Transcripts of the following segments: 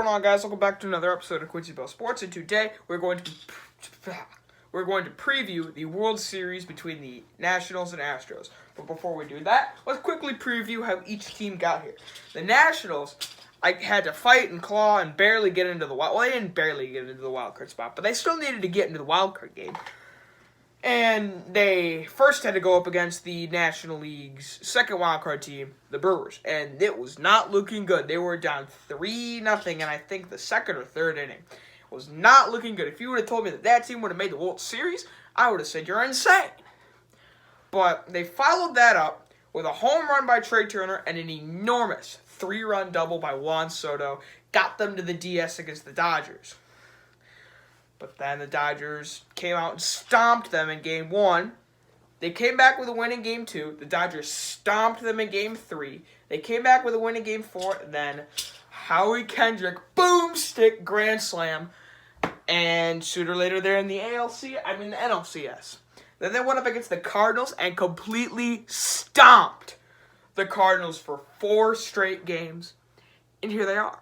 going on, guys? Welcome back to another episode of Quincy Bell Sports, and today we're going to preview the World Series between the Nationals and Astros. But before we do that, let's quickly preview how each team got here. The Nationals, had to fight and claw and barely get into the wild. Well, they didn't barely get into the wild card spot, but they still needed to get into the wild card game. And they first had to go up against the National League's second wildcard team, the Brewers. And it was not looking good. They were down 3-0 in, I think, the second or third inning. It was not looking good. If you would have told me that team would have made the World Series, I would have said you're insane. But they followed that up with a home run by Trey Turner and an enormous 3-run double by Juan Soto. Got them to the DS against the Dodgers. But then the Dodgers came out and stomped them in Game 1. They came back with a win in Game 2. The Dodgers stomped them in Game 3. They came back with a win in Game 4. Then Howie Kendrick, boomstick grand slam. And sooner or later they're in the NLCS. Then they went up against the Cardinals and completely stomped the Cardinals for 4 straight games. And here they are.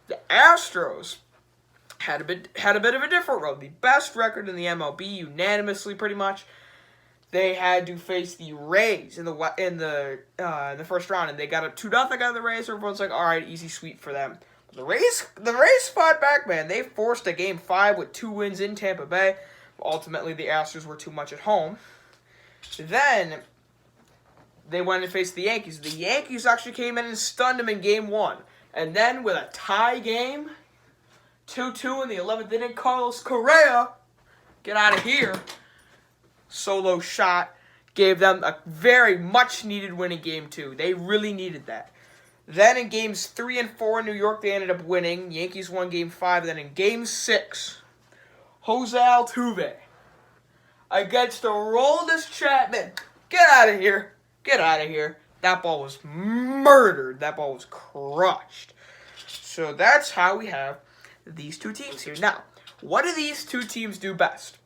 The Astros had a bit of a different road. The best record in the MLB, unanimously, pretty much. They had to face the Rays in the first round, and they got up 2-0 out of the Rays. Everyone's like, all right, easy sweep for them. The Rays fought back, man. They forced a Game 5 with 2 wins in Tampa Bay. Ultimately, the Astros were too much at home. Then they went and faced the Yankees. The Yankees actually came in and stunned them in Game 1, and then with a tie game, 2-2 in the 11th inning, Carlos Correa, get out of here, solo shot, gave them a very much-needed win in Game 2. They really needed that. Then in Games 3 and 4 in New York, they ended up winning. Yankees won Game 5. Then in Game 6, Jose Altuve against Aroldis Chapman. Get out of here. Get out of here. That ball was murdered. That ball was crushed. So that's how we have these two teams here. Now, what do these two teams do best?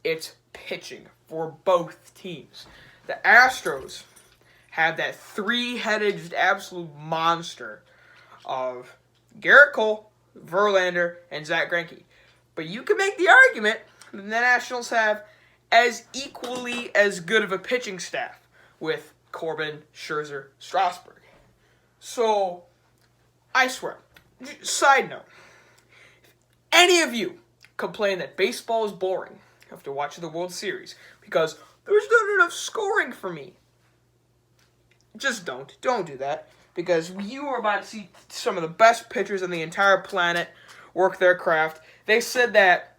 It's pitching for both teams. The Astros have that 3-headed absolute monster of Garrett Cole, Verlander, and Zach Greinke. But you can make the argument that the Nationals have as equally as good of a pitching staff with Corbin, Scherzer, Strasburg. So, I swear, side note, if any of you complain that baseball is boring after watching the World Series because there's not enough scoring for me, just don't do that, because you are about to see some of the best pitchers on the entire planet work their craft. They said that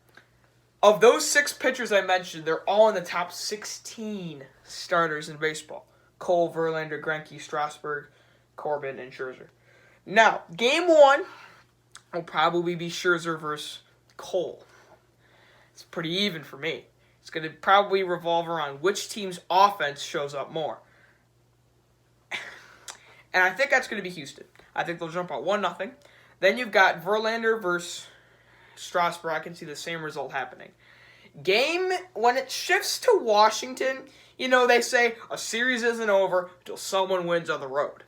of those 6 pitchers I mentioned, they're all in the top 16 starters in baseball. Cole, Verlander, Greinke, Strasburg, Corbin, and Scherzer. Now, Game 1 will probably be Scherzer versus Cole. It's pretty even for me. It's going to probably revolve around which team's offense shows up more. And I think that's going to be Houston. I think they'll jump out 1-0. Then you've got Verlander versus Strasburg. I can see the same result happening. When it shifts to Washington, they say a series isn't over until someone wins on the road.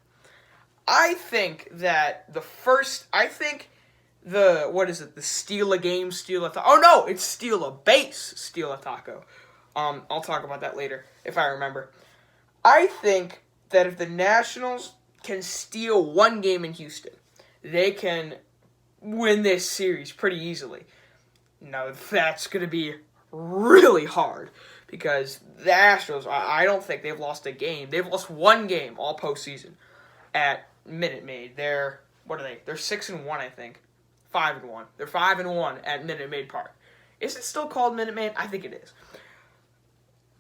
I think that the steal a game, steal a taco. Oh no, it's steal a base, steal a taco. I'll talk about that later if I remember. I think that if the Nationals can steal one game in Houston, they can win this series pretty easily. Now, that's going to be really hard because the Astros, I don't think they've lost a game. They've lost one game all postseason at Minute Maid. They're 6-1, I think. 5-1. They're 5-1 at Minute Maid Park. Is it still called Minute Maid? I think it is.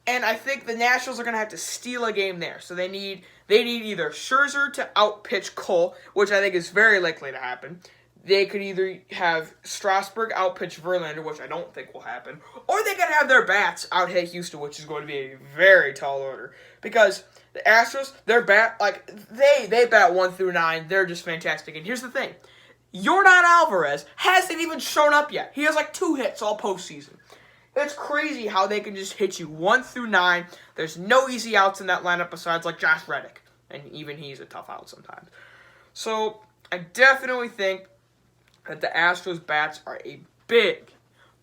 And I think the Nationals are going to have to steal a game there. So they need either Scherzer to outpitch Cole, which I think is very likely to happen. They could either have Strasburg outpitch Verlander, which I don't think will happen, or they could have their bats outhit Houston, which is going to be a very tall order. Because the Astros, their bat, they bat 1 through 9. They're just fantastic. And here's the thing. Yordan Alvarez hasn't even shown up yet. He has 2 hits all postseason. It's crazy how they can just hit you 1 through 9. There's no easy outs in that lineup besides Josh Reddick. And even he's a tough out sometimes. So I definitely think that the Astros bats are a big,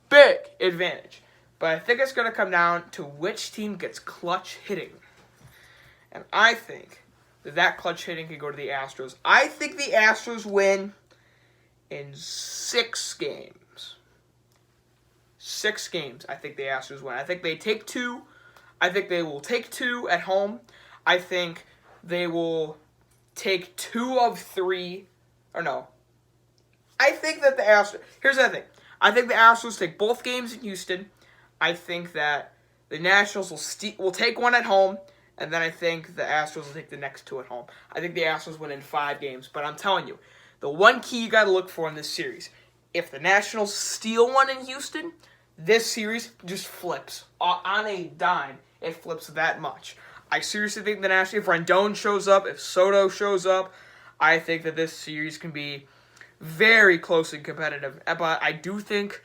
big advantage. But I think it's going to come down to which team gets clutch hitting. And I think that clutch hitting can go to the Astros. I think the Astros win in 6 games. 6 games, I think the Astros win. I think they take 2. I think they will take 2 at home. I think they will take 2 of 3. Or no. I think that the Astros... Here's the thing. I think the Astros take both games in Houston. I think that the Nationals will take 1 at home. And then I think the Astros will take the next 2 at home. I think the Astros win in 5 games. But I'm telling you, the one key you got to look for in this series, if the Nationals steal 1 in Houston, this series just flips. On a dime, it flips that much. I seriously think the Nationals, if Rendon shows up, if Soto shows up, I think that this series can be very close and competitive. But I do think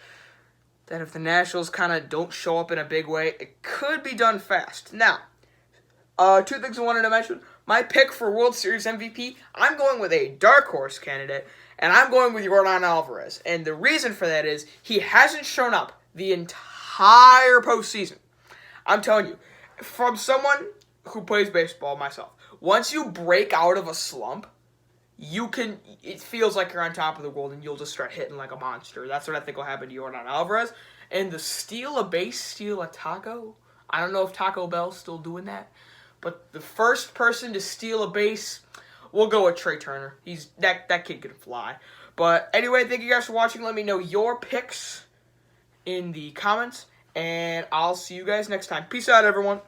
that if the Nationals kind of don't show up in a big way, it could be done fast. Now, 2 things I wanted to mention. My pick for World Series MVP, I'm going with a dark horse candidate, and I'm going with Yordan Alvarez. And the reason for that is he hasn't shown up the entire postseason. I'm telling you, from someone who plays baseball myself, once you break out of a slump, it feels like you're on top of the world and you'll just start hitting like a monster. That's what I think will happen to Yordan Alvarez. And the steal a taco, I don't know if Taco Bell's still doing that, but the first person to steal a base, we'll go with Trey Turner. That kid can fly. But anyway, thank you guys for watching. Let me know your picks in the comments, and I'll see you guys next time. Peace out, everyone.